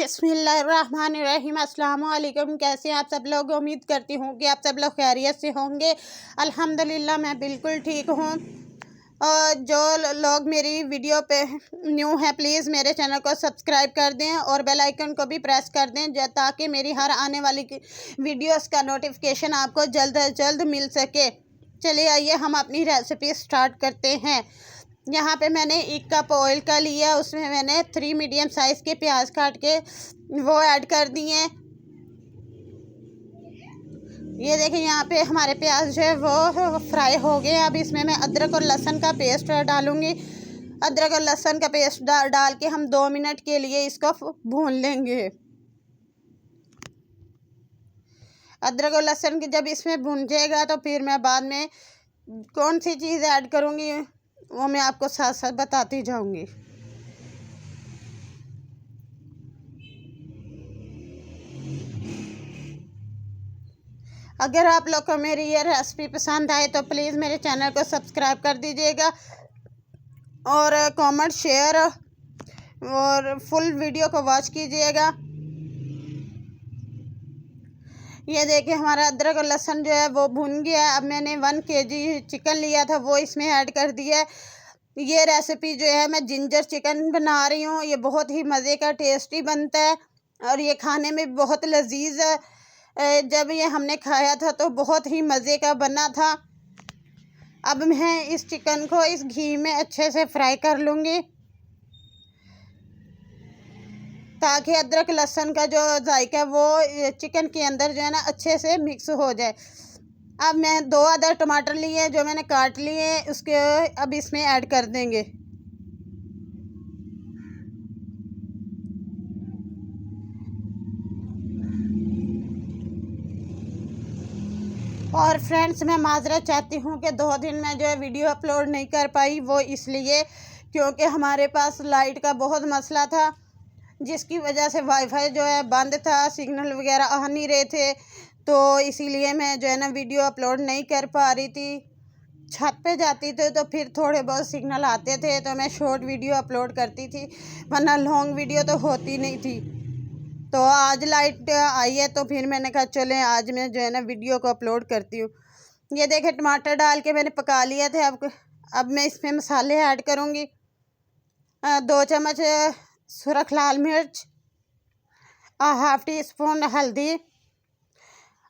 बिस्मिल्लाहिर्रहमानिर्रहीम। अस्सलाम वालेकुम। कैसे हैं आप सब लोग? उम्मीद करती हूँ कि आप सब लोग खैरियत से होंगे। अल्हम्दुलिल्लाह मैं बिल्कुल ठीक हूँ। और जो लोग मेरी वीडियो पे न्यू हैं प्लीज़ मेरे चैनल को सब्सक्राइब कर दें और बेल आइकन को भी प्रेस कर दें ताकि मेरी हर आने वाली वीडियोस का नोटिफिकेशन आपको जल्द से जल्द मिल सके। चलिए आइए हम अपनी रेसिपी स्टार्ट करते हैं। यहाँ पे मैंने 1 कप ऑयल का लिया, उसमें मैंने 3 मीडियम साइज़ के प्याज काट के वो ऐड कर दिए। ये देखिए यहाँ पे हमारे प्याज जो है वो फ्राई हो गए। अब इसमें मैं अदरक और लहसुन का पेस्ट डालूँगी। अदरक और लहसुन का पेस्ट डाल के हम 2 मिनट के लिए इसको भून लेंगे। अदरक और लहसुन की जब इसमें भून जाएगा तो फिर मैं बाद में कौन सी चीज़ ऐड करूँगी वो मैं आपको साथ साथ बताती जाऊँगी। अगर आप लोग को मेरी ये रेसिपी पसंद आए तो प्लीज़ मेरे चैनल को सब्सक्राइब कर दीजिएगा और कमेंट शेयर और फुल वीडियो को वॉच कीजिएगा। ये देखिए हमारा अदरक और लहसुन जो है वो भुन गया है। अब मैंने 1 kg चिकन लिया था वो इसमें ऐड कर दिया है। ये रेसिपी जो है मैं जिंजर चिकन बना रही हूँ। ये बहुत ही मज़े का टेस्टी बनता है और ये खाने में बहुत लजीज है। जब ये हमने खाया था तो बहुत ही मज़े का बना था। अब मैं इस चिकन को इस घी में अच्छे से फ्राई कर लूँगी ताकि अदरक लहसुन का जो जायका वो चिकन के अंदर जो है ना अच्छे से मिक्स हो जाए। अब मैं 2 अदर टमाटर लिए जो मैंने काट लिए उसके अब इसमें ऐड कर देंगे। और फ्रेंड्स मैं माजरत चाहती हूँ कि 2 दिन में जो है वीडियो अपलोड नहीं कर पाई, वो इसलिए क्योंकि हमारे पास लाइट का बहुत मसला था जिसकी वजह से वाईफाई जो है बंद था, सिग्नल वगैरह आ नहीं रहे थे, तो इसीलिए मैं जो है ना वीडियो अपलोड नहीं कर पा रही थी। छत पे जाती थी तो फिर थोड़े बहुत सिग्नल आते थे तो मैं शॉर्ट वीडियो अपलोड करती थी, वरना लॉन्ग वीडियो तो होती नहीं थी। तो आज लाइट आई है तो फिर मैंने कहा चलें आज मैं जो है ना वीडियो को अपलोड करती हूँ। ये देखें टमाटर डाल के मैंने पका लिया थे। अब मैं इसमें मसाले ऐड करूँगी। 2 चम्मच सुरख लाल मिर्च, ½ टीस्पून हल्दी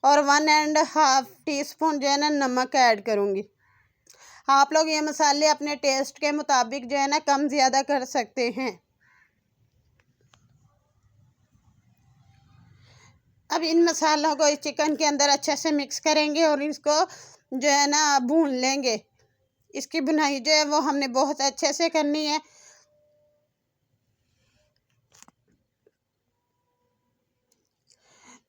और 1½ टीस्पून जो है ना नमक ऐड करूँगी। आप लोग ये मसाले अपने टेस्ट के मुताबिक जो है ना कम ज़्यादा कर सकते हैं। अब इन मसालों को इस चिकन के अंदर अच्छे से मिक्स करेंगे और इसको जो है ना भून लेंगे। इसकी भुनाई जो है वो हमने बहुत अच्छे से करनी है।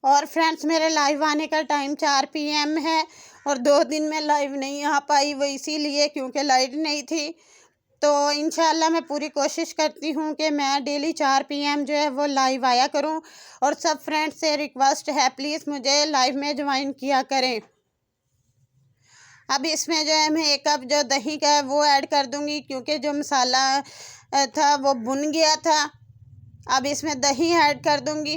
और फ्रेंड्स मेरे लाइव आने का टाइम 4 PM है और 2 दिन में लाइव नहीं आ पाई, वो इसीलिए क्योंकि लाइट नहीं थी। तो इंशाल्लाह मैं पूरी कोशिश करती हूँ कि मैं डेली 4 PM जो है वो लाइव आया करूँ। और सब फ्रेंड्स से रिक्वेस्ट है प्लीज़ मुझे लाइव में ज्वाइन किया करें। अब इसमें जो है मैं 1 कप जो दही का है वो ऐड कर दूँगी क्योंकि जो मसाला था वो भुन गया था। अब इसमें दही ऐड कर दूँगी।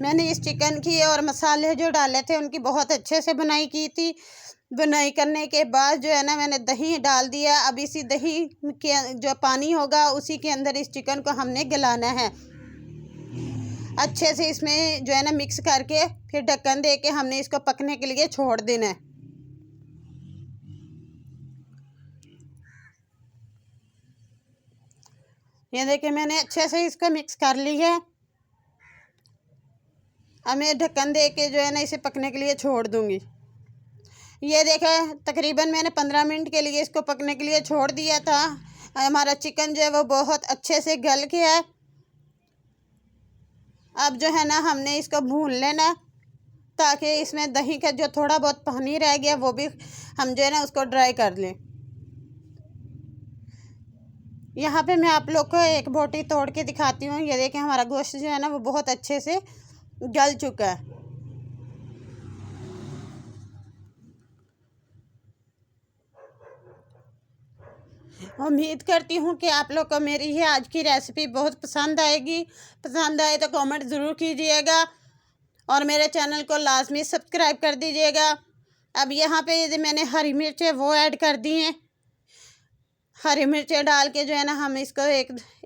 मैंने इस चिकन की और मसाले जो डाले थे उनकी बहुत अच्छे से बुनाई की थी। बुनाई करने के बाद जो है ना मैंने दही डाल दिया। अब इसी दही के जो पानी होगा उसी के अंदर इस चिकन को हमने गलाना है। अच्छे से इसमें जो है ना मिक्स करके फिर ढक्कन दे के हमने इसको पकने के लिए छोड़ देना है। ये देखिए मैंने अच्छे से इसको मिक्स कर लिया है। अब मैं ढक्कन दे के जो है ना इसे पकने के लिए छोड़ दूँगी। ये देखा तकरीबन मैंने 15 मिनट के लिए इसको पकने के लिए छोड़ दिया था। हमारा चिकन जो है वो बहुत अच्छे से गल गया है। अब जो है ना हमने इसको भून लेना ताकि इसमें दही का जो थोड़ा बहुत पानी रह गया वो भी हम जो है ना उसको ड्राई कर लें। यहाँ पे मैं आप लोग को एक बोटी तोड़ के दिखाती हूँ। ये देखें हमारा गोश्त जो है ना वो बहुत अच्छे से गल चुका है। उम्मीद करती हूँ कि आप लोग को मेरी ये आज की रेसिपी बहुत पसंद आएगी। पसंद आए तो कमेंट ज़रूर कीजिएगा और मेरे चैनल को लाजमी सब्सक्राइब कर दीजिएगा। अब यहाँ पे ये मैंने हरी मिर्चें वो ऐड कर दी हैं। हरी मिर्चें डाल के जो है ना हम इसको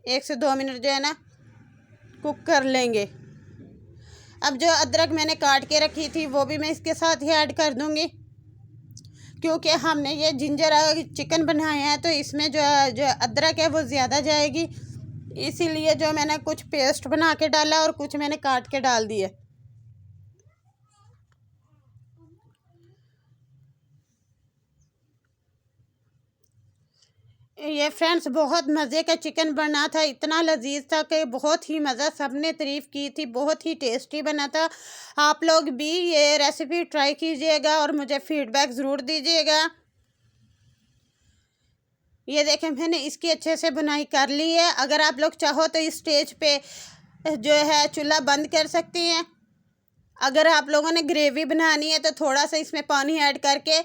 एक से 2 मिनट जो है ना कुक कर लेंगे। अब जो अदरक मैंने काट के रखी थी वो भी मैं इसके साथ ही ऐड कर दूँगी, क्योंकि हमने ये जिंजर चिकन बनाया है तो इसमें जो अदरक है वो ज़्यादा जाएगी, इसीलिए जो मैंने कुछ पेस्ट बना के डाला और कुछ मैंने काट के डाल दिए। ये फ्रेंड्स बहुत मज़े का चिकन बना था, इतना लजीज था कि बहुत ही मज़ा, सबने तारीफ़ की थी, बहुत ही टेस्टी बना था। आप लोग भी ये रेसिपी ट्राई कीजिएगा और मुझे फ़ीडबैक ज़रूर दीजिएगा। ये देखें मैंने इसकी अच्छे से बुनाई कर ली है। अगर आप लोग चाहो तो इस स्टेज पे जो है चूल्हा बंद कर सकती हैं। अगर आप लोगों ने ग्रेवी बनानी है तो थोड़ा सा इसमें पानी ऐड करके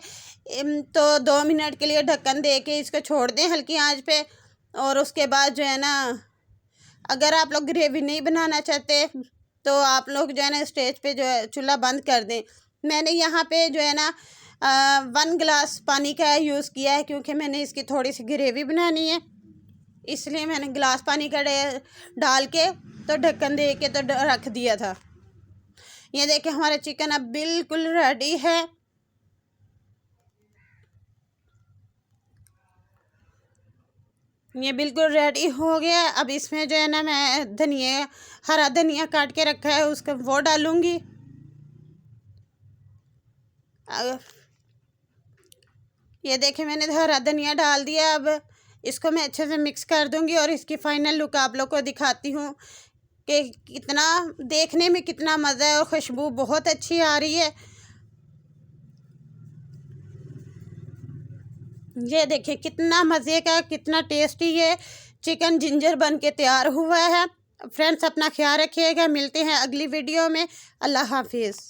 तो 2 मिनट के लिए ढक्कन दे के इसको छोड़ दें हल्की आंच पे। और उसके बाद जो है ना, अगर आप लोग ग्रेवी नहीं बनाना चाहते तो आप लोग जो है ना स्टेज पे जो है चूल्हा बंद कर दें। मैंने यहाँ पे जो है ना 1 गिलास पानी का यूज़ किया है, क्योंकि मैंने इसकी थोड़ी सी ग्रेवी बनानी है, इसलिए मैंने गिलास पानी का डाल के तो ढक्कन दे के तो रख दिया था। ये देखिए हमारा चिकन अब बिल्कुल रेडी है। ये बिल्कुल रेडी हो गया। अब इसमें जो है ना मैं हरा धनिया काट के रखा है उसका वो डालूंगी। ये देखिए मैंने हरा धनिया डाल दिया। अब इसको मैं अच्छे से मिक्स कर दूंगी और इसकी फाइनल लुक आप लोग को दिखाती हूँ कि कितना देखने में कितना मज़ा है और खुशबू बहुत अच्छी आ रही है। ये देखिए कितना मज़े का, कितना टेस्टी ये चिकन जिंजर बन के तैयार हुआ है। फ्रेंड्स अपना ख्याल रखिएगा, मिलते हैं अगली वीडियो में। अल्लाह हाफिज़।